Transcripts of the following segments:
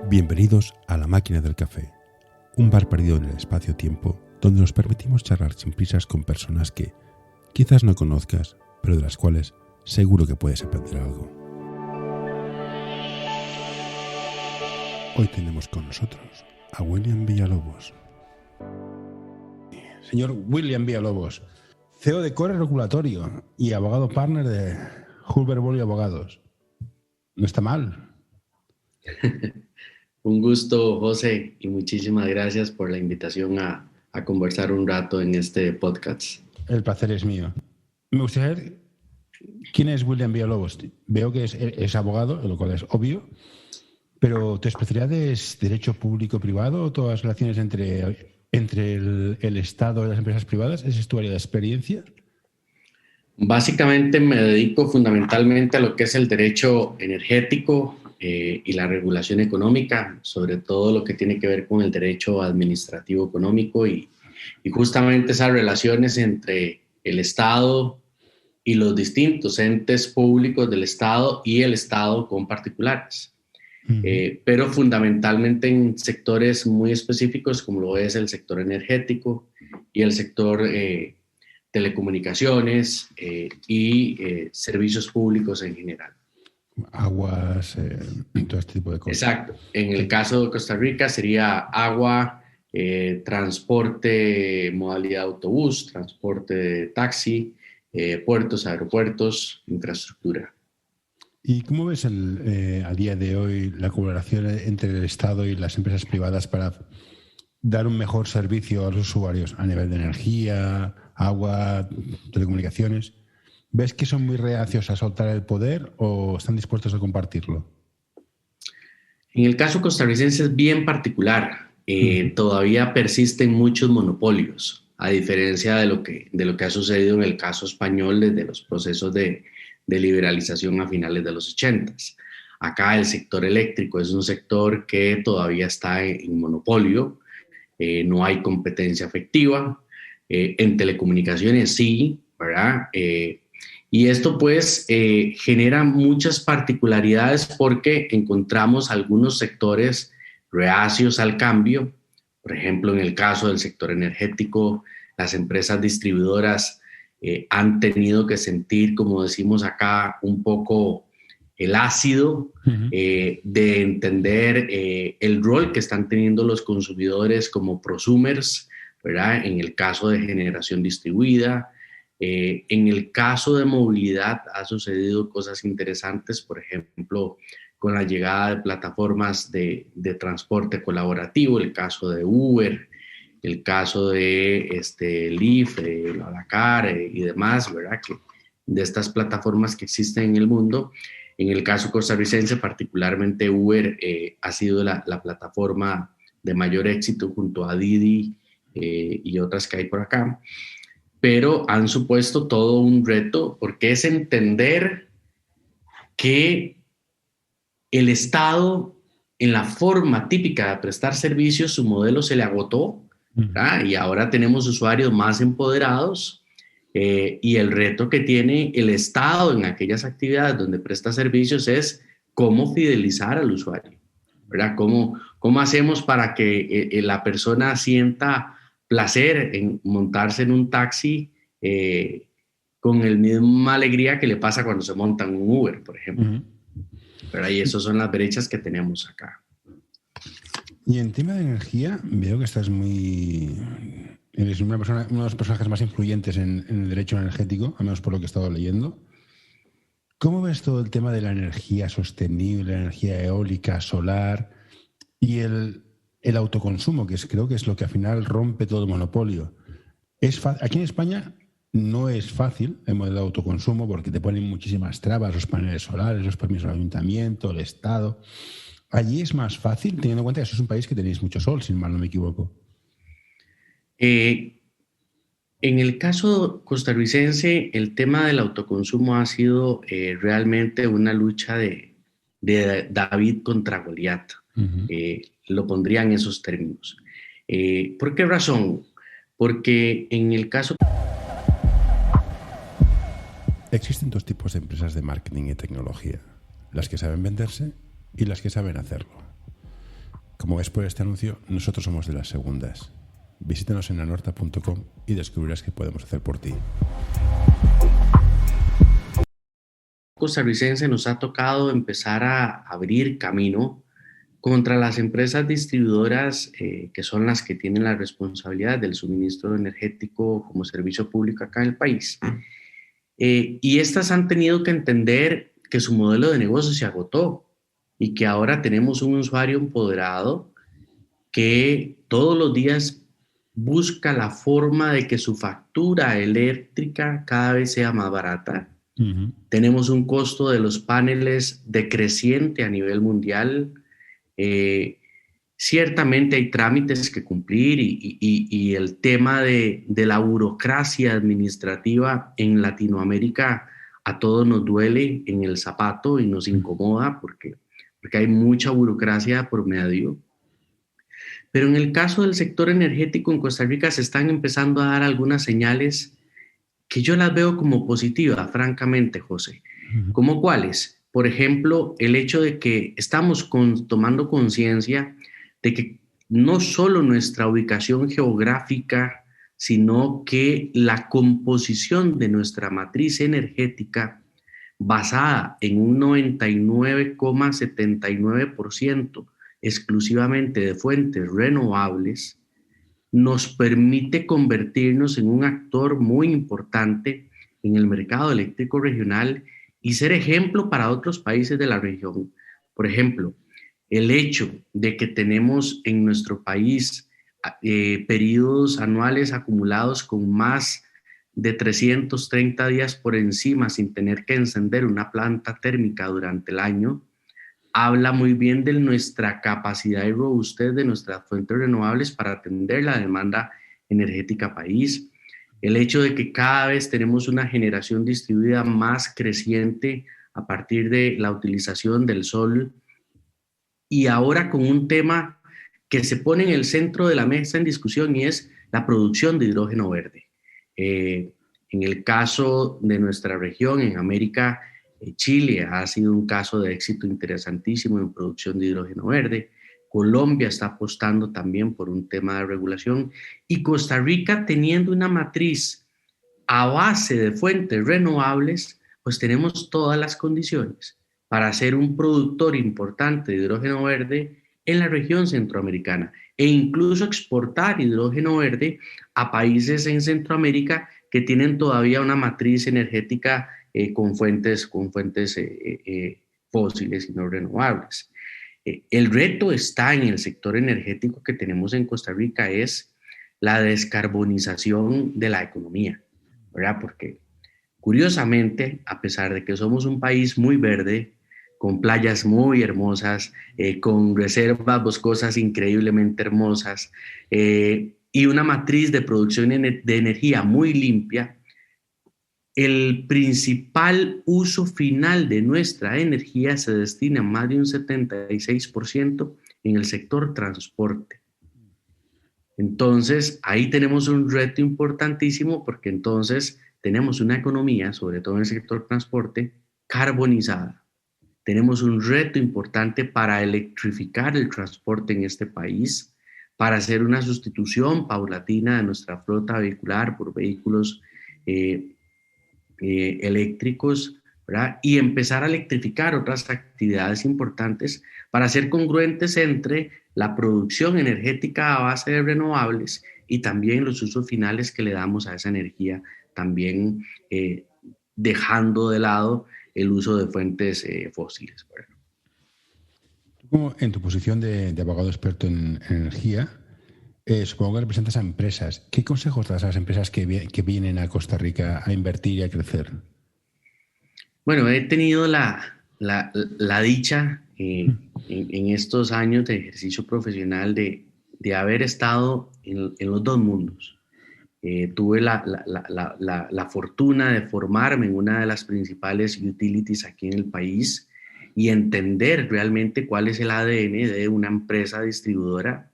Bienvenidos a La Máquina del Café, un bar perdido en el espacio-tiempo donde nos permitimos charlar sin prisas con personas que quizás no conozcas, pero de las cuales seguro que puedes aprender algo. Hoy tenemos con nosotros a William Villalobos. Señor William Villalobos, CEO de Core Regulatorio y abogado partner de Hulbert Boll y Abogados. No está mal. Un gusto, José, y muchísimas gracias por la invitación a conversar un rato en este podcast. El placer es mío. Me gustaría saber quién es William Villalobos. Veo que es abogado, lo cual es obvio, pero ¿tu especialidad es derecho público-privado o todas las relaciones entre el Estado y las empresas privadas? ¿Esa es tu área de experiencia? Básicamente me dedico fundamentalmente a lo que es el derecho energético y la regulación económica, sobre todo lo que tiene que ver con el derecho administrativo económico y justamente esas relaciones entre el Estado y los distintos entes públicos del Estado y el Estado con particulares. Pero fundamentalmente en sectores muy específicos como lo es el sector energético y el sector telecomunicaciones y servicios públicos en general. Aguas, todo este tipo de cosas. Exacto. En el caso de Costa Rica sería agua, transporte, modalidad autobús, transporte de taxi, puertos, aeropuertos, infraestructura. ¿Y cómo ves a día de hoy la colaboración entre el Estado y las empresas privadas para dar un mejor servicio a los usuarios a nivel de energía, agua, telecomunicaciones? ¿Ves que son muy reacios a soltar el poder o están dispuestos a compartirlo? En el caso costarricense es bien particular. Todavía persisten muchos monopolios, a diferencia de lo que ha sucedido en el caso español desde los procesos de liberalización a finales de los 80s. Acá el sector eléctrico es un sector que todavía está en monopolio, no hay competencia efectiva. En telecomunicaciones sí, ¿verdad? Y esto pues genera muchas particularidades porque encontramos algunos sectores reacios al cambio. Por ejemplo, en el caso del sector energético, las empresas distribuidoras han tenido que sentir, como decimos acá, un poco el ácido de entender el rol que están teniendo los consumidores como prosumers, ¿verdad? En el caso de generación distribuida. En el caso de movilidad ha sucedido cosas interesantes, por ejemplo, con la llegada de plataformas de transporte colaborativo, el caso de Uber, el caso de Lyft, BlaBlaCar y demás, ¿verdad? De estas plataformas que existen en el mundo. En el caso costarricense, particularmente Uber ha sido la plataforma de mayor éxito junto a Didi y otras que hay por acá. Pero han supuesto todo un reto porque es entender que el Estado, en la forma típica de prestar servicios, su modelo se le agotó, ¿verdad? Y ahora tenemos usuarios más empoderados y el reto que tiene el Estado en aquellas actividades donde presta servicios es cómo fidelizar al usuario, ¿verdad? ¿Cómo hacemos para que la persona sienta placer en montarse en un taxi con la misma alegría que le pasa cuando se monta en un Uber, por ejemplo? Pero ahí esas son las brechas que tenemos acá. Y en tema de energía, veo que eres uno de los personajes más influyentes en el derecho energético, al menos por lo que he estado leyendo. ¿Cómo ves todo el tema de la energía sostenible, la energía eólica, solar y el autoconsumo, que creo que es lo que al final rompe todo el monopolio? Aquí en España no es fácil el modelo de autoconsumo porque te ponen muchísimas trabas, los paneles solares, los permisos del ayuntamiento, el Estado. Allí es más fácil, teniendo en cuenta que eso es un país que tenéis mucho sol, si mal no me equivoco. En el caso costarricense, el tema del autoconsumo ha sido realmente una lucha de David contra Goliat. Lo pondría en esos términos. ¿Por qué razón? Porque en el caso... Existen dos tipos de empresas de marketing y tecnología, las que saben venderse y las que saben hacerlo. Como ves por este anuncio, nosotros somos de las segundas. Visítanos en anorta.com y descubrirás qué podemos hacer por ti. Costarricense nos ha tocado empezar a abrir camino contra las empresas distribuidoras que son las que tienen la responsabilidad del suministro energético como servicio público acá en el país. Y estas han tenido que entender que su modelo de negocio se agotó y que ahora tenemos un usuario empoderado que todos los días busca la forma de que su factura eléctrica cada vez sea más barata. Uh-huh. Tenemos un costo de los paneles decreciente a nivel mundial. Ciertamente hay trámites que cumplir y el tema de la burocracia administrativa en Latinoamérica a todos nos duele en el zapato y nos incomoda porque hay mucha burocracia por medio. Pero en el caso del sector energético en Costa Rica se están empezando a dar algunas señales que yo las veo como positivas, francamente, José. ¿Cómo cuáles? Por ejemplo, el hecho de que estamos tomando conciencia de que no solo nuestra ubicación geográfica, sino que la composición de nuestra matriz energética, basada en un 99,79% exclusivamente de fuentes renovables, nos permite convertirnos en un actor muy importante en el mercado eléctrico regional y ser ejemplo para otros países de la región. Por ejemplo, el hecho de que tenemos en nuestro país periodos anuales acumulados con más de 330 días por encima sin tener que encender una planta térmica durante el año, habla muy bien de nuestra capacidad y robustez de nuestras fuentes renovables para atender la demanda energética país. El hecho de que cada vez tenemos una generación distribuida más creciente a partir de la utilización del sol y ahora con un tema que se pone en el centro de la mesa en discusión y es la producción de hidrógeno verde. En el caso de nuestra región, en América, Chile ha sido un caso de éxito interesantísimo en producción de hidrógeno verde. Colombia está apostando también por un tema de regulación y Costa Rica, teniendo una matriz a base de fuentes renovables, pues tenemos todas las condiciones para ser un productor importante de hidrógeno verde en la región centroamericana e incluso exportar hidrógeno verde a países en Centroamérica que tienen todavía una matriz energética con fuentes fósiles y no renovables. El reto está en el sector energético que tenemos en Costa Rica, es la descarbonización de la economía, ¿verdad? Porque curiosamente, a pesar de que somos un país muy verde, con playas muy hermosas, con reservas boscosas increíblemente hermosas y una matriz de producción de energía muy limpia, el principal uso final de nuestra energía se destina más de un 76% en el sector transporte. Entonces, ahí tenemos un reto importantísimo porque entonces tenemos una economía, sobre todo en el sector transporte, carbonizada. Tenemos un reto importante para electrificar el transporte en este país, para hacer una sustitución paulatina de nuestra flota vehicular por vehículos eléctricos, ¿verdad? Y empezar a electrificar otras actividades importantes para ser congruentes entre la producción energética a base de renovables y también los usos finales que le damos a esa energía, también dejando de lado el uso de fuentes fósiles. ¿Verdad? Como en tu posición de abogado experto en energía, supongo que representas a empresas. ¿Qué consejos das a las empresas que vienen a Costa Rica a invertir y a crecer? Bueno, he tenido la dicha en estos años de ejercicio profesional de haber estado en los dos mundos. Tuve la fortuna de formarme en una de las principales utilities aquí en el país y entender realmente cuál es el ADN de una empresa distribuidora.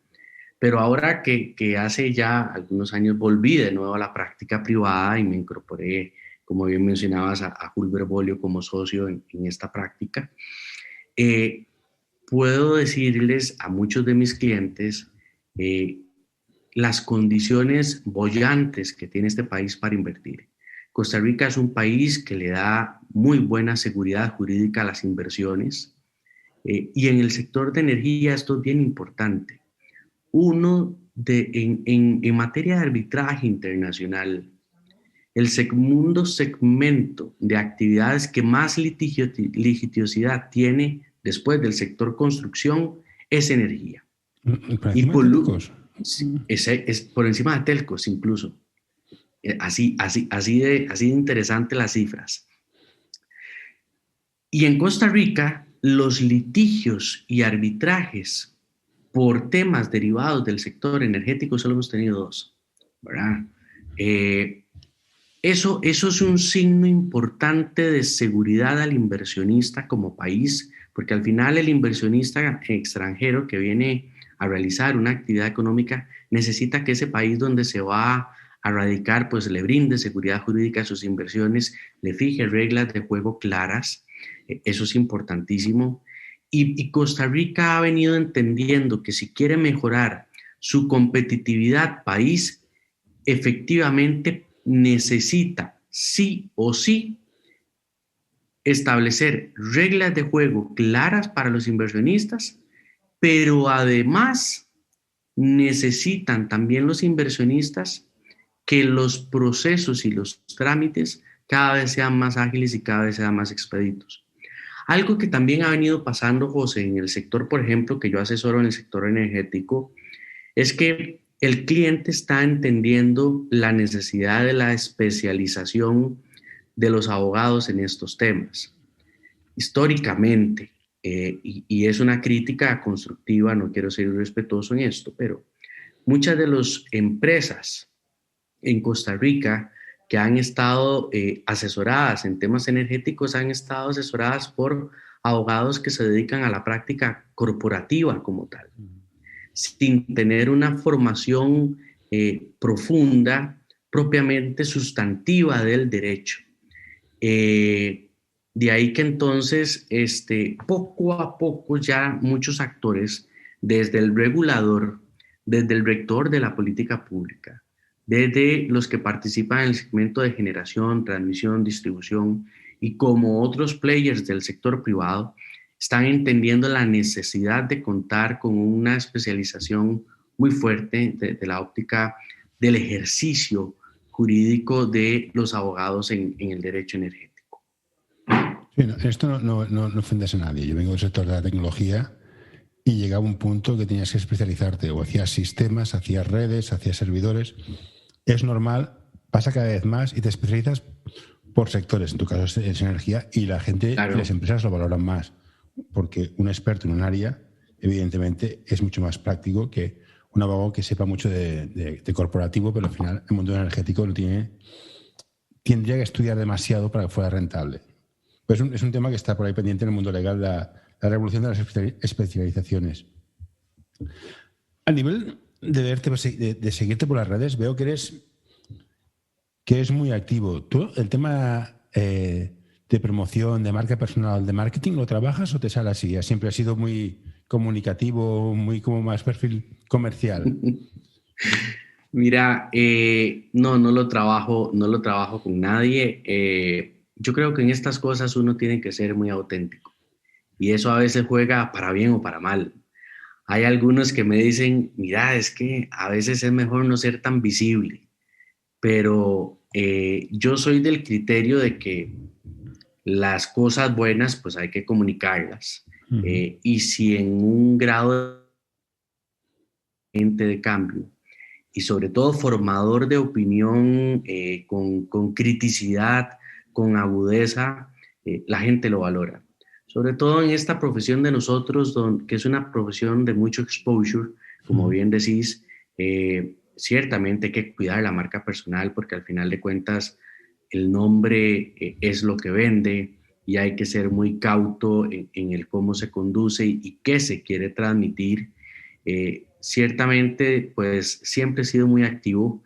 Pero ahora que hace ya algunos años volví de nuevo a la práctica privada y me incorporé, como bien mencionabas, a Julber Bolio como socio en esta práctica, puedo decirles a muchos de mis clientes las condiciones bollantes que tiene este país para invertir. Costa Rica es un país que le da muy buena seguridad jurídica a las inversiones y en el sector de energía esto es bien importante. En materia de arbitraje internacional, el segundo segmento de actividades que más litigiosidad tiene después del sector construcción es energía. ¿Por encima de telcos? Es por encima de telcos incluso. Así de interesante las cifras. Y en Costa Rica, los litigios y arbitrajes por temas derivados del sector energético solo hemos tenido 2, ¿verdad? Eso es un signo importante de seguridad al inversionista como país, porque al final el inversionista extranjero que viene a realizar una actividad económica necesita que ese país donde se va a radicar pues le brinde seguridad jurídica a sus inversiones, le fije reglas de juego claras. Eso es importantísimo. Y Costa Rica ha venido entendiendo que si quiere mejorar su competitividad país, efectivamente necesita sí o sí establecer reglas de juego claras para los inversionistas, pero además necesitan también los inversionistas que los procesos y los trámites cada vez sean más ágiles y cada vez sean más expeditos. Algo que también ha venido pasando, José, en el sector, por ejemplo, que yo asesoro en el sector energético, es que el cliente está entendiendo la necesidad de la especialización de los abogados en estos temas. Históricamente, y es una crítica constructiva, no quiero ser irrespetuoso en esto, pero muchas de las empresas en Costa Rica que han estado asesoradas en temas energéticos han estado asesoradas por abogados que se dedican a la práctica corporativa como tal, sin tener una formación profunda, propiamente sustantiva del derecho. De ahí que entonces, poco a poco ya muchos actores, desde el regulador, desde el rector de la política pública, desde los que participan en el segmento de generación, transmisión, distribución y como otros players del sector privado, están entendiendo la necesidad de contar con una especialización muy fuerte de la óptica del ejercicio jurídico de los abogados en el derecho energético. Sí, esto no ofendes a nadie. Yo vengo del sector de la tecnología y llegaba un punto que tenías que especializarte o hacías sistemas, hacías redes, hacías servidores. Es normal, pasa cada vez más y te especializas por sectores. En tu caso es energía y la gente, claro, y las empresas lo valoran más porque un experto en un área evidentemente es mucho más práctico que un abogado que sepa mucho de corporativo, pero al final el mundo energético tendría que estudiar demasiado para que fuera rentable. Pues es un tema que está por ahí pendiente en el mundo legal, la revolución de las especializaciones. A nivel de verte, de seguirte por las redes, veo que eres muy activo. ¿Tú el tema de promoción, de marca personal, de marketing, lo trabajas o te sale así? ¿Siempre has sido muy comunicativo, muy como más perfil comercial? Mira, no lo trabajo con nadie. Yo creo que en estas cosas uno tiene que ser muy auténtico y eso a veces juega para bien o para mal. Hay algunos que me dicen, mira, es que a veces es mejor no ser tan visible, pero yo soy del criterio de que las cosas buenas pues hay que comunicarlas. Uh-huh. Y si en un grado de cambio y sobre todo formador de opinión con criticidad, con agudeza, la gente lo valora. Sobre todo en esta profesión de nosotros, que es una profesión de mucho exposure, como bien decís, ciertamente hay que cuidar la marca personal porque al final de cuentas el nombre es lo que vende y hay que ser muy cauto en el cómo se conduce y qué se quiere transmitir. Ciertamente, pues siempre he sido muy activo.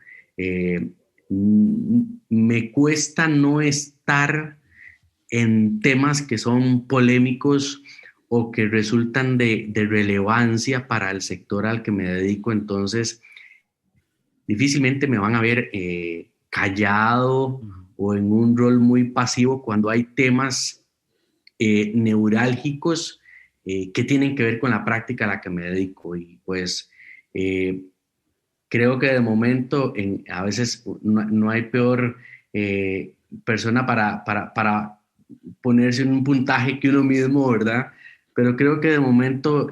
Me cuesta no estar en temas que son polémicos o que resultan de relevancia para el sector al que me dedico. Entonces, difícilmente me van a ver callado o en un rol muy pasivo cuando hay temas neurálgicos que tienen que ver con la práctica a la que me dedico. Y pues creo que de momento a veces no hay peor persona para ponerse en un puntaje que uno mismo, ¿verdad? Pero creo que de momento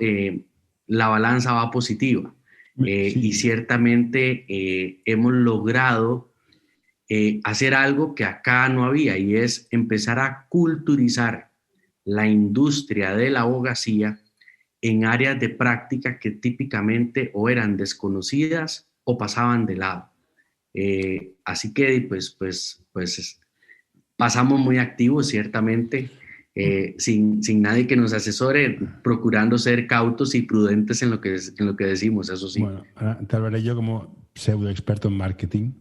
la balanza va positiva. Sí. Y ciertamente hemos logrado hacer algo que acá no había, y es empezar a culturizar la industria de la abogacía en áreas de práctica que típicamente o eran desconocidas o pasaban de lado. Así que pues pasamos muy activos, ciertamente, sin nadie que nos asesore, procurando ser cautos y prudentes en lo que decimos, eso sí. Bueno, ahora te hablaré yo como pseudo experto en marketing.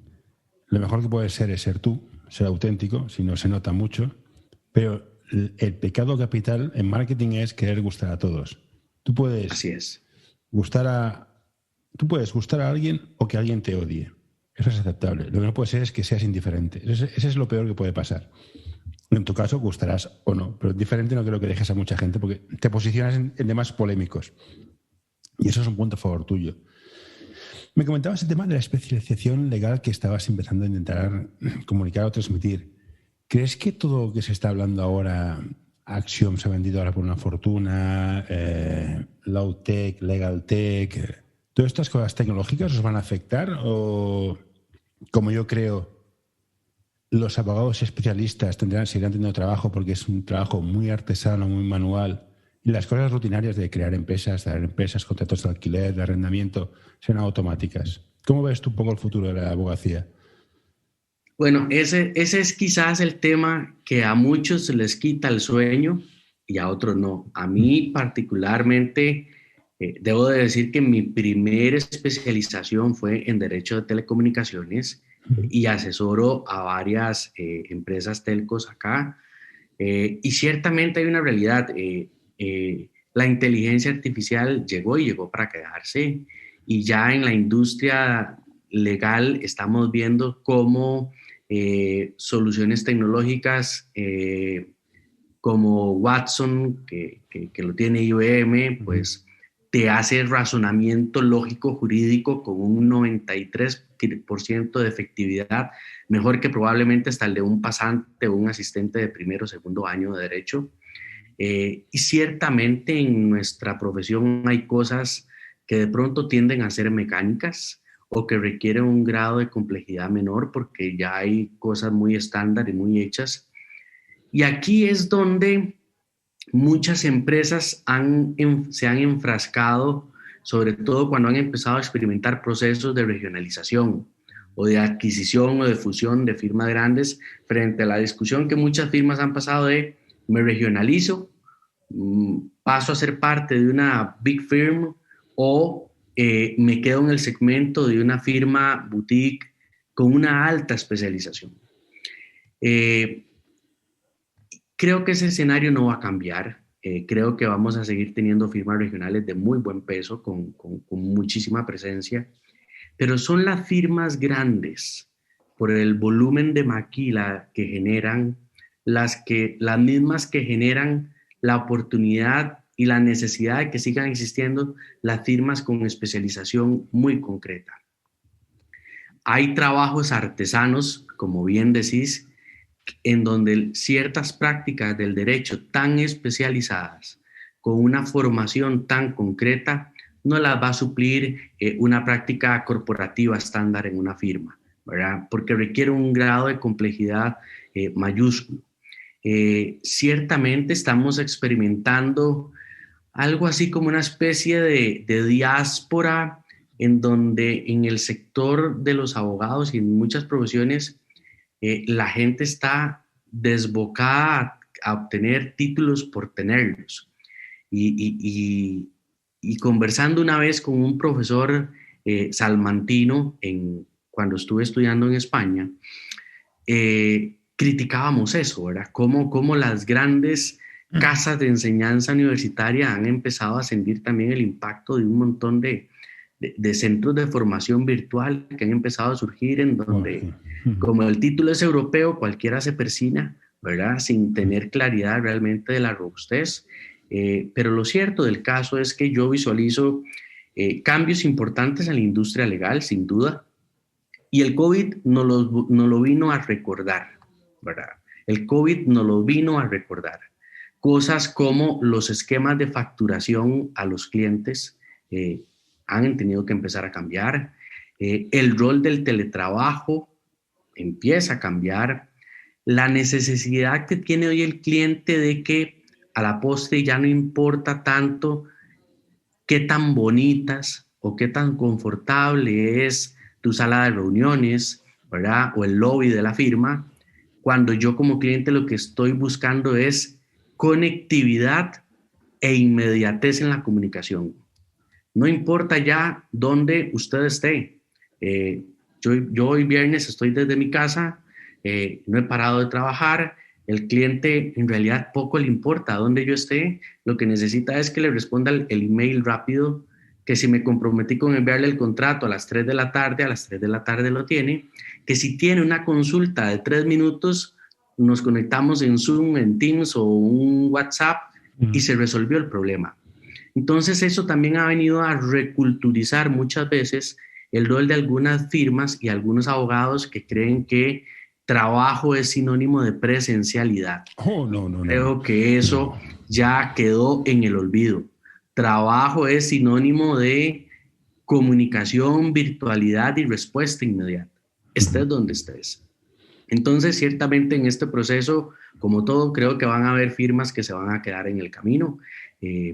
Lo mejor que puedes ser es ser tú, ser auténtico, si no se nota mucho, pero el pecado capital en marketing es querer gustar a todos. Así es. Tú puedes gustar a alguien o que alguien te odie. Eso es aceptable. Lo que no puede ser es que seas indiferente. Ese es lo peor que puede pasar. En tu caso, gustarás o no, pero diferente no creo que dejes a mucha gente porque te posicionas en temas polémicos. Y eso es un punto a favor tuyo. Me comentabas el tema de la especialización legal que estabas empezando a intentar comunicar o transmitir. ¿Crees que todo lo que se está hablando ahora, Axiom se ha vendido ahora por una fortuna, Low Tech, Legal Tech, todas estas cosas tecnológicas os van a afectar? ¿O, como yo creo, los abogados especialistas seguirán teniendo trabajo porque es un trabajo muy artesano, muy manual, y las cosas rutinarias de crear empresas, contratos de alquiler, de arrendamiento, serán automáticas? ¿Cómo ves tú un poco el futuro de la abogacía? Bueno, ese es quizás el tema que a muchos les quita el sueño y a otros no. A mí particularmente, debo de decir que mi primera especialización fue en Derecho de Telecomunicaciones y asesoro a varias empresas telcos acá. Y ciertamente hay una realidad. La inteligencia artificial llegó para quedarse, y ya en la industria legal estamos viendo cómo soluciones tecnológicas como Watson, que lo tiene IBM, pues te hace razonamiento lógico jurídico con un 93% de efectividad, mejor que probablemente hasta el de un pasante o un asistente de primero o segundo año de derecho. Y ciertamente en nuestra profesión hay cosas que de pronto tienden a ser mecánicas o que requieren un grado de complejidad menor porque ya hay cosas muy estándar y muy hechas. Y aquí es donde muchas empresas se han enfrascado, sobre todo cuando han empezado a experimentar procesos de regionalización o de adquisición o de fusión de firmas grandes, frente a la discusión que muchas firmas han pasado de me regionalizo, paso a ser parte de una big firm, o me quedo en el segmento de una firma boutique con una alta especialización. Creo que ese escenario no va a cambiar. Creo que vamos a seguir teniendo firmas regionales de muy buen peso, con muchísima presencia, pero son las firmas grandes, por el volumen de maquila que generan, las mismas que generan la oportunidad y la necesidad de que sigan existiendo las firmas con especialización muy concreta. Hay trabajos artesanos, como bien decís, en donde ciertas prácticas del derecho tan especializadas, con una formación tan concreta, no las va a suplir una práctica corporativa estándar en una firma, ¿verdad? Porque requiere un grado de complejidad mayúsculo. Ciertamente estamos experimentando algo así como una especie de diáspora, en donde en el sector de los abogados y en muchas profesiones la gente está desbocada a obtener títulos por tenerlos. Y conversando una vez con un profesor salmantino cuando estuve estudiando en España, criticábamos eso, ¿verdad? Cómo las grandes casas de enseñanza universitaria han empezado a sentir también el impacto de un montón de centros de formación virtual que han empezado a surgir en donde, como el título es europeo, cualquiera se persina, ¿verdad? Sin tener claridad realmente de la robustez. Pero lo cierto del caso es que yo visualizo cambios importantes en la industria legal, sin duda, y el COVID nos lo vino a recordar, ¿verdad? El COVID nos lo vino a recordar. Cosas como los esquemas de facturación a los clientes han tenido que empezar a cambiar. El rol del teletrabajo empieza a cambiar. La necesidad que tiene hoy el cliente de que a la postre ya no importa tanto qué tan bonitas o qué tan confortable es tu sala de reuniones, ¿verdad? O el lobby de la firma, cuando yo como cliente lo que estoy buscando es conectividad e inmediatez en la comunicación. No importa ya dónde usted esté. Yo hoy viernes estoy desde mi casa, no he parado de trabajar. El cliente en realidad poco le importa dónde yo esté. Lo que necesita es que le responda el email rápido, que si me comprometí con enviarle el contrato a las 3 de la tarde, a las 3 de la tarde lo tiene. Que si tiene una consulta de 3 minutos, nos conectamos en Zoom, en Teams o un WhatsApp y se resolvió el problema. Entonces eso también ha venido a reculturizar muchas veces el rol de algunas firmas y algunos abogados que creen que trabajo es sinónimo de presencialidad. Creo que eso ya quedó en el olvido. Trabajo es sinónimo de comunicación, virtualidad y respuesta inmediata. Estés donde estés. Entonces, ciertamente en este proceso, como todo, creo que van a haber firmas que se van a quedar en el camino,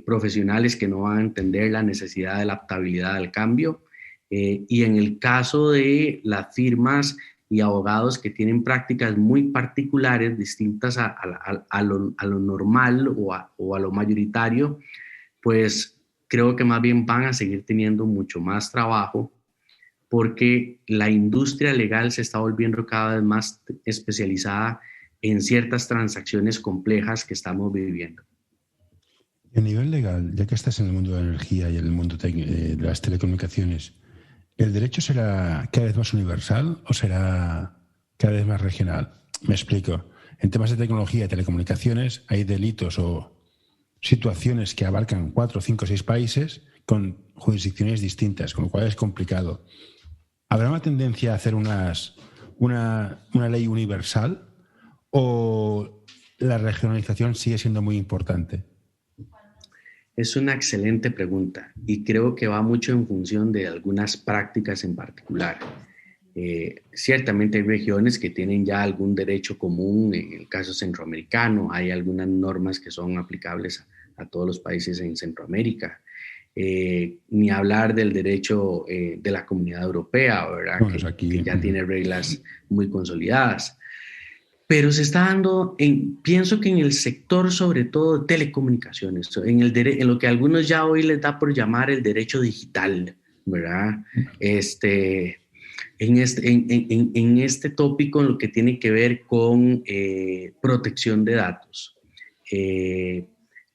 profesionales que no van a entender la necesidad de la adaptabilidad al cambio. Y en el caso de las firmas y abogados que tienen prácticas muy particulares, distintas a lo normal o a lo mayoritario, pues creo que más bien van a seguir teniendo mucho más trabajo porque la industria legal se está volviendo cada vez más especializada en ciertas transacciones complejas que estamos viviendo. A nivel legal, ya que estás en el mundo de la energía y en el mundo de las telecomunicaciones, ¿el derecho será cada vez más universal o será cada vez más regional? Me explico. En temas de tecnología y telecomunicaciones hay delitos o situaciones que abarcan 4, 5, 6 países con jurisdicciones distintas, con lo cual es complicado. ¿Habrá una tendencia a hacer una ley universal o la regionalización sigue siendo muy importante? Es una excelente pregunta y creo que va mucho en función de algunas prácticas en particular. Ciertamente hay regiones que tienen ya algún derecho común, en el caso centroamericano, hay algunas normas que son aplicables a todos los países en Centroamérica. Ni hablar del derecho de la Comunidad Europea, ¿verdad? Bueno, que ya tiene reglas muy consolidadas. Pero se está dando, pienso que en el sector sobre todo de telecomunicaciones, en lo que algunos ya hoy les da por llamar el derecho digital, ¿verdad? En este tópico, en lo que tiene que ver con protección de datos,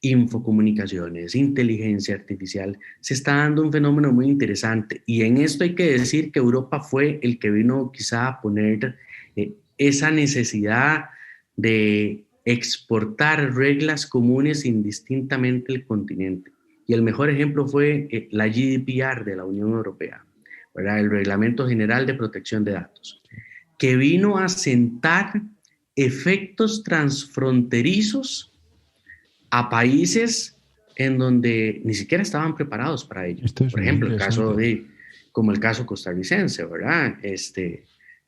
infocomunicaciones, inteligencia artificial, se está dando un fenómeno muy interesante. Y en esto hay que decir que Europa fue el que vino quizá a poner esa necesidad de exportar reglas comunes indistintamente el continente. Y el mejor ejemplo fue la GDPR de la Unión Europea, ¿verdad? El Reglamento General de Protección de Datos, que vino a sentar efectos transfronterizos a países en donde ni siquiera estaban preparados para ello. Por ejemplo, como el caso costarricense, ¿verdad?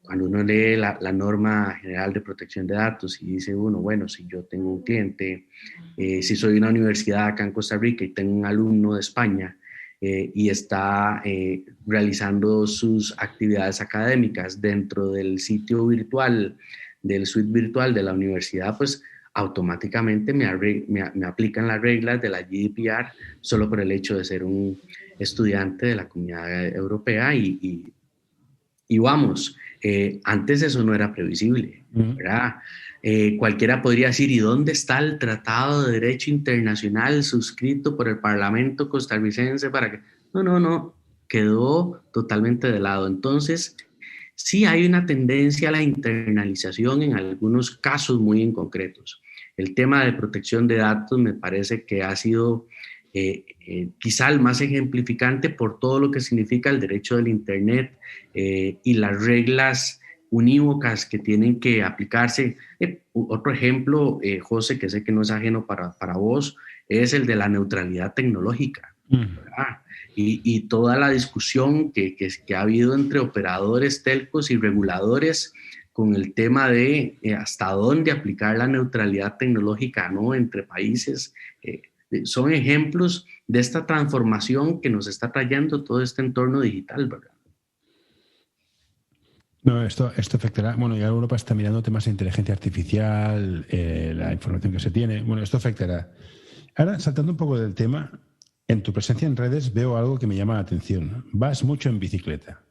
Cuando uno lee la norma general de protección de datos y dice uno, bueno, si yo tengo un cliente, si soy una universidad acá en Costa Rica y tengo un alumno de España y está realizando sus actividades académicas dentro del sitio virtual, del suite virtual de la universidad, pues automáticamente me aplican las reglas de la GDPR solo por el hecho de ser un estudiante de la Comunidad Europea y vamos, antes eso no era previsible, ¿verdad? Cualquiera podría decir, ¿y dónde está el Tratado de Derecho Internacional suscrito por el Parlamento costarricense para que...? No, no, no, quedó totalmente de lado. Entonces, sí hay una tendencia a la internalización en algunos casos muy en concretos. El tema de protección de datos me parece que ha sido quizá el más ejemplificante por todo lo que significa el derecho del Internet y las reglas unívocas que tienen que aplicarse. Otro ejemplo, José, que sé que no es ajeno para vos, es el de la neutralidad tecnológica. ¿Verdad? Y toda la discusión que ha habido entre operadores, telcos y reguladores con el tema de hasta dónde aplicar la neutralidad tecnológica, ¿no?, entre países. Son ejemplos de esta transformación que nos está trayendo todo este entorno digital, ¿verdad? No, esto afectará. Bueno, ya Europa está mirando temas de inteligencia artificial, la información que se tiene. Bueno, esto afectará. Ahora, saltando un poco del tema, en tu presencia en redes veo algo que me llama la atención. Vas mucho en bicicleta.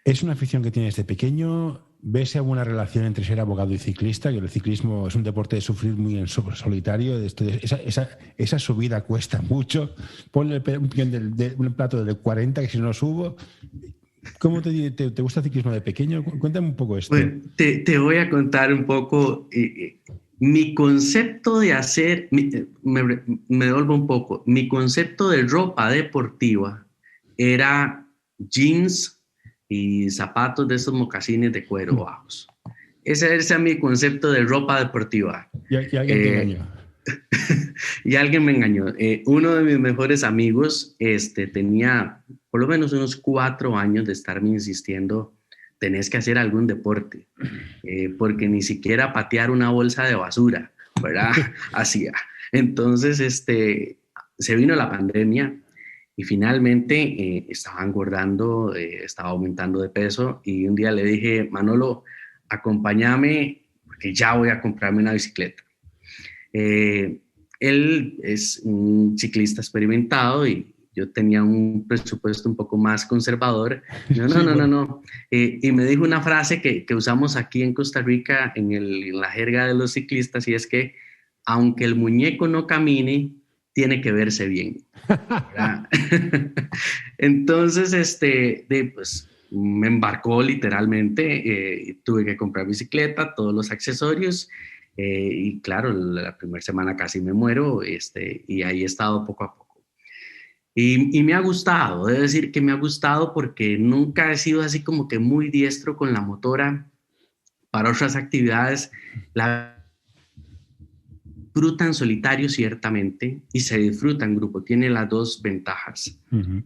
¿Es una afición que tienes de pequeño? ¿Ves alguna relación entre ser abogado y ciclista? Que el ciclismo es un deporte de sufrir muy en solitario. Esa subida cuesta mucho. Ponle un plato de 40 que si no subo. ¿Cómo te gusta el ciclismo de pequeño? Cuéntame un poco esto. Bueno, te voy a contar un poco. Mi concepto de hacer, me devuelvo un poco, mi concepto de ropa deportiva era jeans y zapatos de esos mocasines de cuero bajos. Ese es mi concepto de ropa deportiva. Y alguien te engañó. Y alguien me engañó. Uno de mis mejores amigos tenía por lo menos unos 4 años de estarme insistiendo, tenés que hacer algún deporte, porque ni siquiera patear una bolsa de basura, ¿verdad? Hacía. Entonces, se vino la pandemia y finalmente estaba engordando, estaba aumentando de peso y un día le dije, Manolo, acompáñame porque ya voy a comprarme una bicicleta. Él es un ciclista experimentado y yo tenía un presupuesto un poco más conservador. No. Y me dijo una frase que usamos aquí en Costa Rica en la jerga de los ciclistas y es que aunque el muñeco no camine, tiene que verse bien. Entonces, pues me embarcó literalmente, tuve que comprar bicicleta, todos los accesorios y claro, la primera semana casi me muero y ahí he estado poco a poco. Y me ha gustado, debo decir que me ha gustado porque nunca he sido así como que muy diestro con la motora para otras actividades. La disfruta en solitario ciertamente y se disfruta en grupo, tiene las dos ventajas. Uh-huh.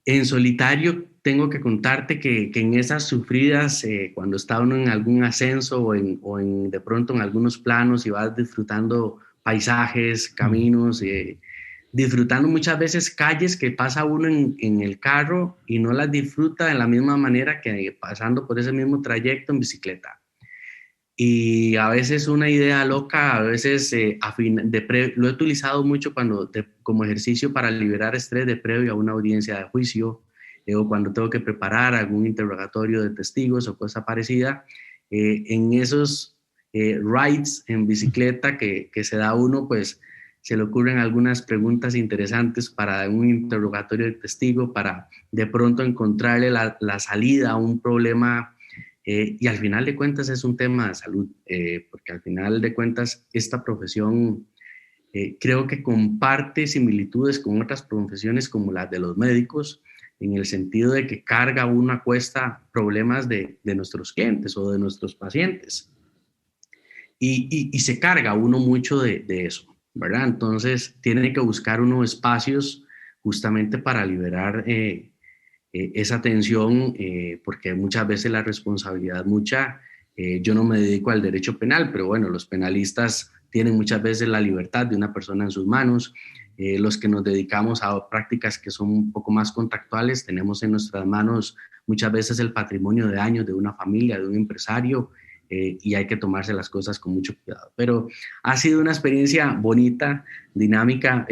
En solitario tengo que contarte que en esas sufridas, cuando está uno en algún ascenso o de pronto en algunos planos y vas disfrutando paisajes, caminos, disfrutando muchas veces calles que pasa uno en el carro y no las disfruta de la misma manera que pasando por ese mismo trayecto en bicicleta. Y a veces una idea loca, a veces lo he utilizado mucho como ejercicio para liberar estrés de previo a una audiencia de juicio o cuando tengo que preparar algún interrogatorio de testigos o cosa parecida. En esos rides en bicicleta que se da uno, pues se le ocurren algunas preguntas interesantes para un interrogatorio de testigo, para de pronto encontrarle la salida a un problema. Y al final de cuentas es un tema de salud, porque al final de cuentas esta profesión creo que comparte similitudes con otras profesiones como las de los médicos, en el sentido de que carga uno a cuesta problemas de nuestros clientes o de nuestros pacientes. Y se carga uno mucho de eso, ¿verdad? Entonces tiene que buscar unos espacios justamente para liberar esa tensión, porque muchas veces la responsabilidad mucha, yo no me dedico al derecho penal, pero bueno, los penalistas tienen muchas veces la libertad de una persona en sus manos, los que nos dedicamos a prácticas que son un poco más contactuales, tenemos en nuestras manos muchas veces el patrimonio de años de una familia, de un empresario, y hay que tomarse las cosas con mucho cuidado. Pero ha sido una experiencia bonita, dinámica.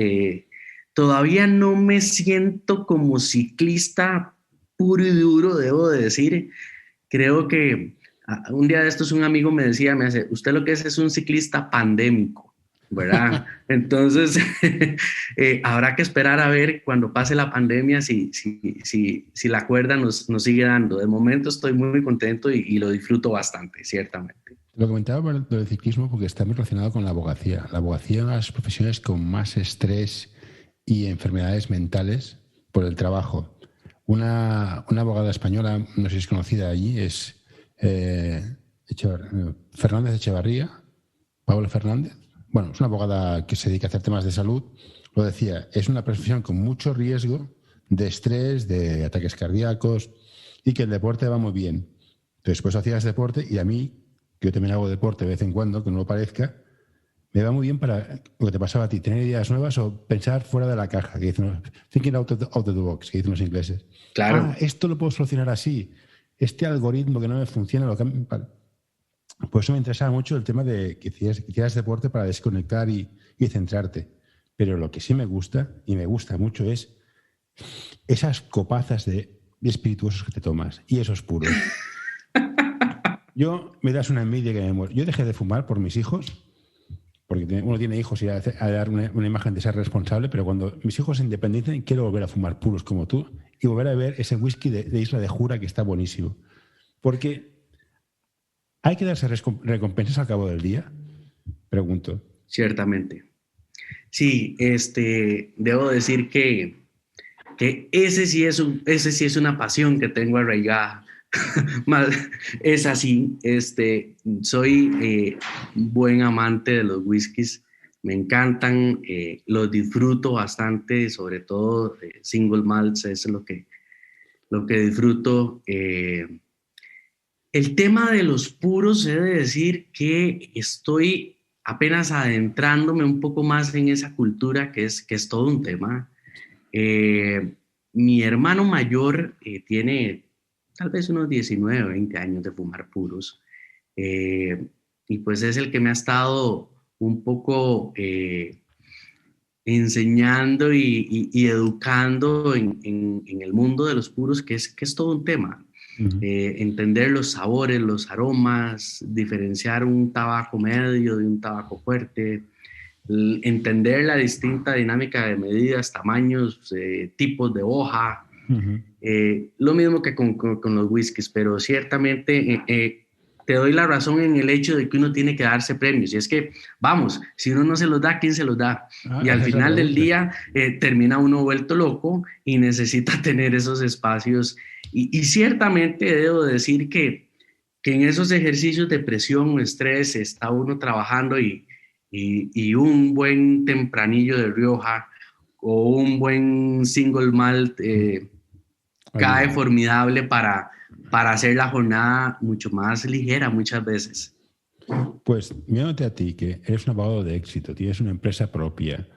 Todavía no me siento como ciclista puro y duro, debo de decir creo que un día de estos un amigo me decía, me dice, usted lo que es un ciclista pandémico, ¿verdad? Entonces, habrá que esperar a ver cuando pase la pandemia si la cuerda nos sigue dando. De momento estoy muy contento y lo disfruto bastante, ciertamente. Lo comentaba por el ciclismo porque está muy relacionado con la abogacía. La abogacía es una de las profesiones con más estrés y enfermedades mentales por el trabajo. Una abogada española, no sé si es conocida allí, es Fernández Echevarría, Paula Fernández. Bueno, es una abogada que se dedica a hacer temas de salud. Lo decía, es una profesión con mucho riesgo de estrés, de ataques cardíacos y que el deporte va muy bien. Entonces, pues hacías deporte y a mí, que yo también hago deporte de vez en cuando, que no lo parezca, me va muy bien para lo que te pasaba a ti, tener ideas nuevas o pensar fuera de la caja, que dicen, thinking out of the box, que dicen los ingleses. Claro. Esto lo puedo solucionar así. Este algoritmo que no me funciona, Por eso me interesaba mucho el tema de que hicieras deporte para desconectar y centrarte. Pero lo que sí me gusta, y me gusta mucho, es esas copazas de espirituosos que te tomas y esos puros. Yo me das una envidia que me muero. Yo dejé de fumar por mis hijos, porque uno tiene hijos y a dar una imagen de ser responsable, pero cuando mis hijos se independicen, quiero volver a fumar puros como tú y volver a ver ese whisky de Isla de Jura que está buenísimo. Porque ¿hay que darse recompensas al cabo del día? Pregunto. Ciertamente. Sí, debo decir que ese sí es una pasión que tengo arraigada. Es así, soy buen amante de los whiskies, me encantan, los disfruto bastante, sobre todo single malts, es lo que disfruto. El tema de los puros, he de decir que estoy apenas adentrándome un poco más en esa cultura que es todo un tema. Mi hermano mayor tiene tal vez unos 19, 20 años de fumar puros, y pues es el que me ha estado un poco enseñando y educando en el mundo de los puros, que es todo un tema. Uh-huh. Entender los sabores, los aromas, diferenciar un tabaco medio de un tabaco fuerte, entender la distinta dinámica de medidas, tamaños, tipos de hoja. Uh-huh. Lo mismo que con los whiskies, pero ciertamente te doy la razón en el hecho de que uno tiene que darse premios. Y es que, vamos, si uno no se los da, ¿quién se los da? Y al final del día termina uno vuelto loco y necesita tener esos espacios. Y ciertamente debo decir que en esos ejercicios de presión o estrés está uno trabajando y un buen tempranillo de Rioja o un buen single malt cae formidable para hacer la jornada mucho más ligera muchas veces. Pues mírate a ti, que eres un abogado de éxito, tienes una empresa propia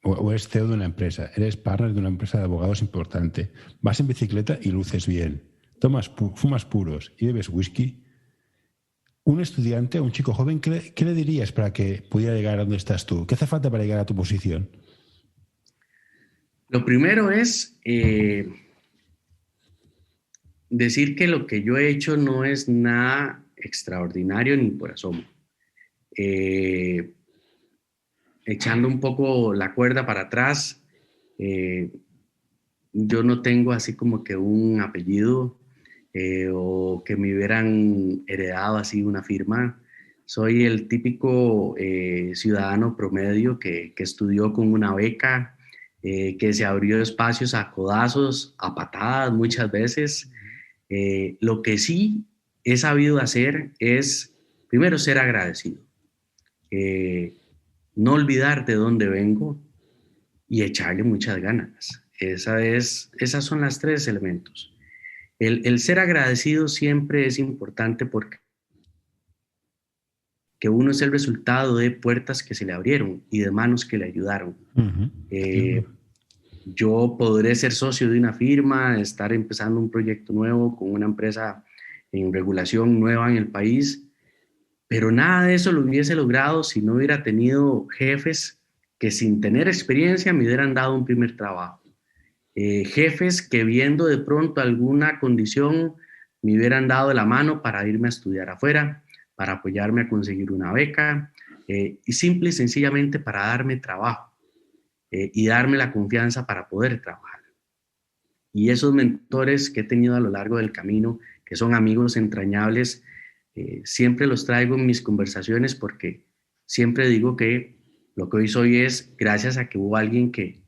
o eres CEO de una empresa, eres partner de una empresa de abogados importante, vas en bicicleta y luces bien, fumas puros y bebes whisky. Un estudiante, un chico joven, ¿qué le dirías para que pudiera llegar a donde estás tú? ¿Qué hace falta para llegar a tu posición? Lo primero es decir que lo que yo he hecho no es nada extraordinario ni por asomo. Echando un poco la cuerda para atrás, yo no tengo así como que un apellido o que me hubieran heredado así una firma. Soy el típico ciudadano promedio que estudió con una beca, que se abrió espacios a codazos, a patadas muchas veces. Lo que sí he sabido hacer es, primero, ser agradecido. No olvidar de dónde vengo y echarle muchas ganas. Esas son las tres elementos. El ser agradecido siempre es importante porque que uno es el resultado de puertas que se le abrieron y de manos que le ayudaron. Uh-huh. Yo podré ser socio de una firma, estar empezando un proyecto nuevo con una empresa en regulación nueva en el país, pero nada de eso lo hubiese logrado si no hubiera tenido jefes que sin tener experiencia me hubieran dado un primer trabajo. Jefes que viendo de pronto alguna condición me hubieran dado la mano para irme a estudiar afuera, para apoyarme a conseguir una beca y simple y sencillamente para darme trabajo y darme la confianza para poder trabajar. Y esos mentores que he tenido a lo largo del camino, que son amigos entrañables, siempre los traigo en mis conversaciones porque siempre digo que lo que hoy soy es gracias a que hubo alguien que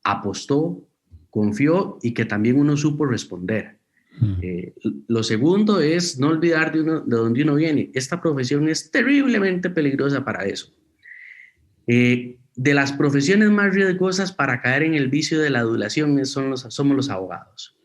apostó, confió y que también uno supo responder. Lo segundo es no olvidar de dónde uno viene. Esta profesión es terriblemente peligrosa para eso. De las profesiones más riesgosas para caer en el vicio de la adulación somos los abogados.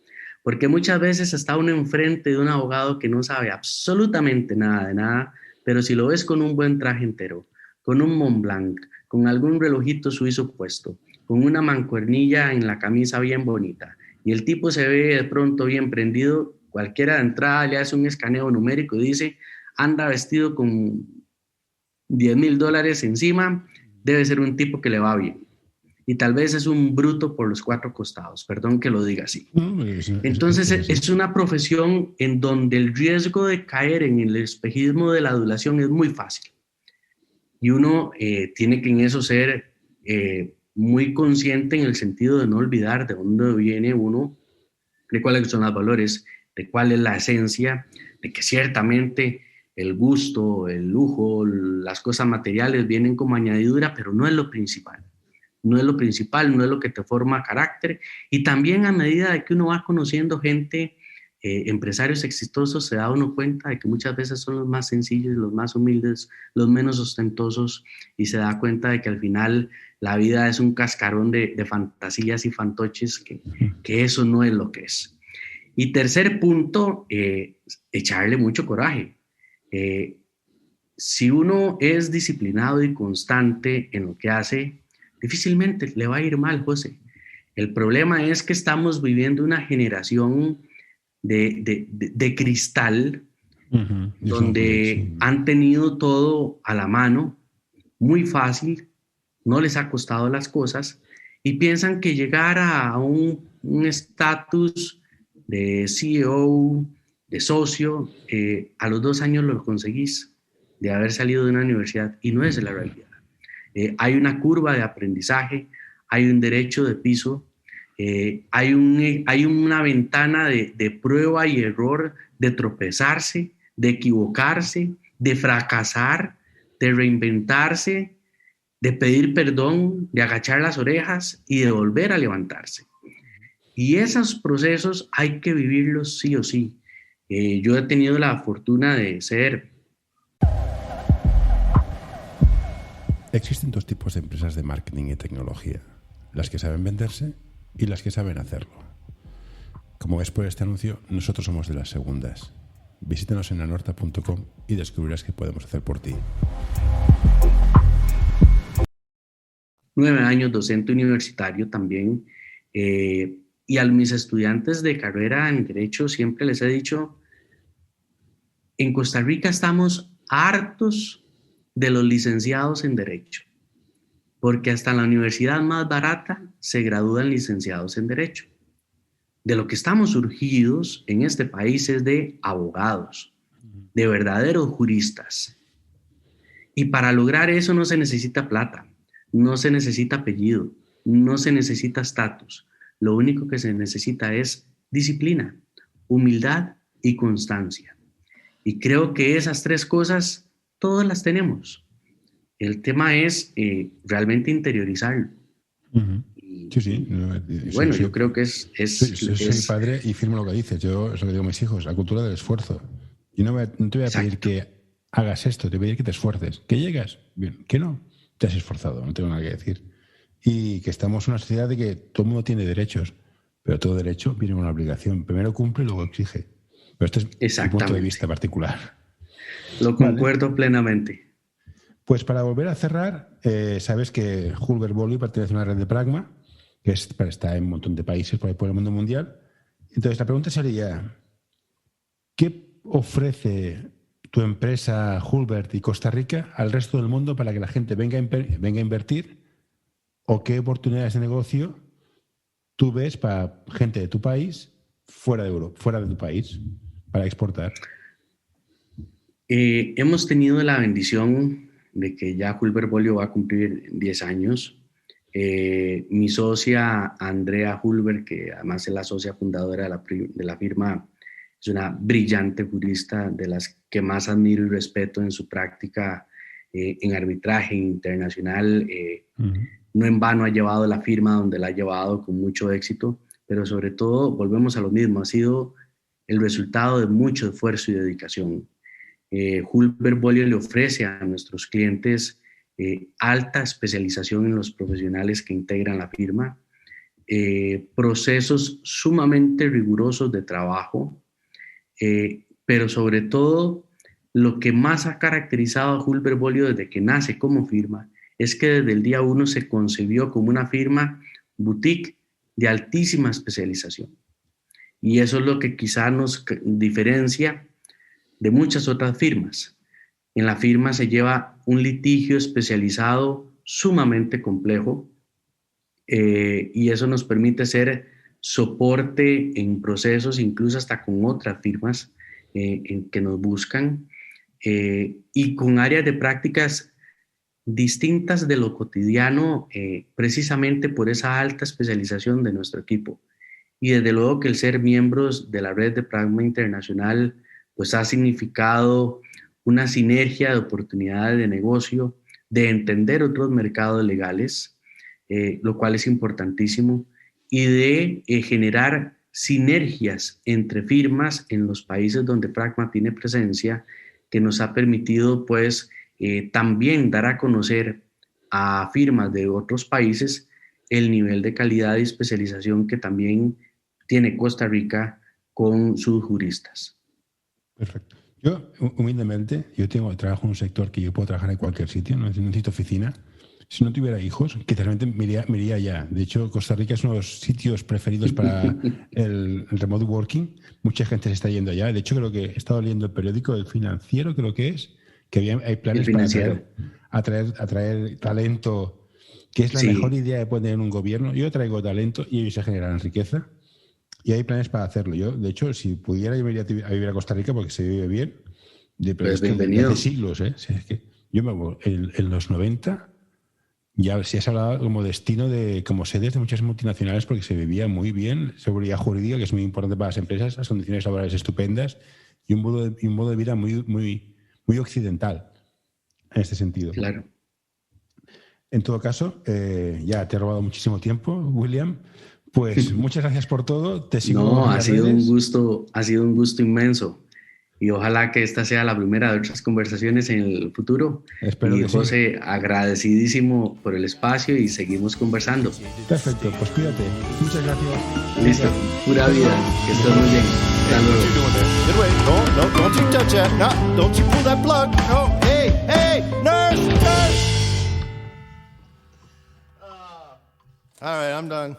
Porque muchas veces está uno enfrente de un abogado que no sabe absolutamente nada de nada, pero si lo ves con un buen traje entero, con un Montblanc, con algún relojito suizo puesto, con una mancuernilla en la camisa bien bonita, y el tipo se ve de pronto bien prendido, cualquiera de entrada le hace un escaneo numérico y dice, anda vestido con $10,000 encima, debe ser un tipo que le va bien. Y tal vez es un bruto por los 4 costados, perdón que lo diga así. Entonces es una profesión en donde el riesgo de caer en el espejismo de la adulación es muy fácil. Y uno tiene que en eso ser muy consciente en el sentido de no olvidar de dónde viene uno, de cuáles son los valores, de cuál es la esencia, de que ciertamente el gusto, el lujo, las cosas materiales vienen como añadidura, pero no es lo principal. No es lo principal, no es lo que te forma carácter. Y también a medida de que uno va conociendo gente, empresarios exitosos, se da uno cuenta de que muchas veces son los más sencillos, los más humildes, los menos ostentosos, y se da cuenta de que al final la vida es un cascarón de fantasías y fantoches, que eso no es lo que es. Y tercer punto, echarle mucho coraje. Si uno es disciplinado y constante en lo que hace, difícilmente le va a ir mal, José. El problema es que estamos viviendo una generación de cristal, donde han tenido todo a la mano, muy fácil, no les ha costado las cosas, y piensan que llegar a un estatus de CEO, de socio, a los 2 años lo conseguís de haber salido de una universidad, y no es la realidad. Hay una curva de aprendizaje, hay un derecho de piso, hay una ventana de prueba y error, de tropezarse, de equivocarse, de fracasar, de reinventarse, de pedir perdón, de agachar las orejas y de volver a levantarse. Y esos procesos hay que vivirlos sí o sí. Yo he tenido la fortuna de ser... Existen 2 tipos de empresas de marketing y tecnología, las que saben venderse y las que saben hacerlo. Como ves por este anuncio, nosotros somos de las segundas. Visítanos en anorta.com y descubrirás qué podemos hacer por ti. 9 años docente universitario también, y a mis estudiantes de carrera en Derecho siempre les he dicho, en Costa Rica estamos hartos de los licenciados en Derecho, porque hasta en la universidad más barata se gradúan licenciados en Derecho. De lo que estamos surgidos en este país es de abogados, de verdaderos juristas. Y para lograr eso no se necesita plata, no se necesita apellido, no se necesita estatus. Lo único que se necesita es disciplina, humildad y constancia. Y creo que esas 3 cosas todas las tenemos. El tema es realmente interiorizarlo. Sí. Bueno, yo creo que es soy padre y firmo lo que dices. Yo es lo que digo a mis hijos, la cultura del esfuerzo. Y no te voy a pedir que hagas esto, te voy a pedir que te esfuerces. ¿Que llegas? Bien. ¿Que no? Te has esforzado, no tengo nada que decir. Y que estamos en una sociedad de que todo el mundo tiene derechos, pero todo derecho viene con una obligación. Primero cumple y luego exige. Pero este es mi punto de vista particular. Lo concuerdo plenamente. Pues para volver a cerrar, sabes que Hulbert Boli pertenece a una red de Pragma, que está en un montón de países por el mundo mundial. Entonces la pregunta sería, ¿qué ofrece tu empresa Hulbert y Costa Rica al resto del mundo para que la gente venga a invertir? ¿O qué oportunidades de negocio tú ves para gente de tu país fuera de Europa, fuera de tu país? para exportar? Hemos tenido la bendición de que ya Hulber Bolio va a cumplir 10 años. Mi socia Andrea Hulber, que además es la socia fundadora de la firma, es una brillante jurista, de las que más admiro y respeto en su práctica en arbitraje internacional. No en vano ha llevado la firma donde la ha llevado con mucho éxito, pero sobre todo, volvemos a lo mismo, ha sido el resultado de mucho esfuerzo y dedicación. Hulber Bolio le ofrece a nuestros clientes alta especialización en los profesionales que integran la firma, procesos sumamente rigurosos de trabajo, pero sobre todo lo que más ha caracterizado a Hulber Bolio desde que nace como firma es que desde el día 1 se concebió como una firma boutique de altísima especialización. Y eso es lo que quizá nos diferencia de muchas otras firmas. En la firma se lleva un litigio especializado sumamente complejo y eso nos permite ser soporte en procesos, incluso hasta con otras firmas en que nos buscan y con áreas de prácticas distintas de lo cotidiano, precisamente por esa alta especialización de nuestro equipo. Y desde luego que el ser miembros de la red de Pragma Internacional pues ha significado una sinergia de oportunidades de negocio, de entender otros mercados legales, lo cual es importantísimo, y de generar sinergias entre firmas en los países donde Pragma tiene presencia, que nos ha permitido pues también dar a conocer a firmas de otros países el nivel de calidad y especialización que también tiene Costa Rica con sus juristas. Perfecto. Yo, humildemente, trabajo en un sector que yo puedo trabajar en cualquier sitio, no necesito oficina. Si no tuviera hijos, que realmente me iría ya. De hecho, Costa Rica es uno de los sitios preferidos para el remote working. Mucha gente se está yendo allá. De hecho, creo que he estado leyendo el periódico El Financiero, creo que es, que hay planes para atraer talento, que es la mejor idea que puede tener un gobierno. Yo traigo talento y ellos se generan riqueza. Y hay planes para hacerlo. Yo, de hecho, si pudiera, yo me iría a vivir a Costa Rica porque se vive bien. Pero es bienvenido. Hace siglos, ¿eh? Es que yo me voy en los 90, ya se ha hablado como destino como sedes de muchas multinacionales porque se vivía muy bien, seguridad jurídica, que es muy importante para las empresas, las condiciones laborales estupendas y un modo de vida muy, muy, muy occidental en este sentido. Claro. En todo caso, ya te he robado muchísimo tiempo, William. Pues muchas gracias por todo. Te sigo. No, ha sido un gusto inmenso. Y ojalá que esta sea la primera de otras conversaciones en el futuro. Espero que José, agradecidísimo por el espacio y seguimos conversando. Perfecto, pues cuídate. Muchas gracias. Listo, pura vida. Que estés muy bien. Hasta luego. No, don't you touch that. No, don't you pull that plug. No, hey, nurse. All right, I'm done.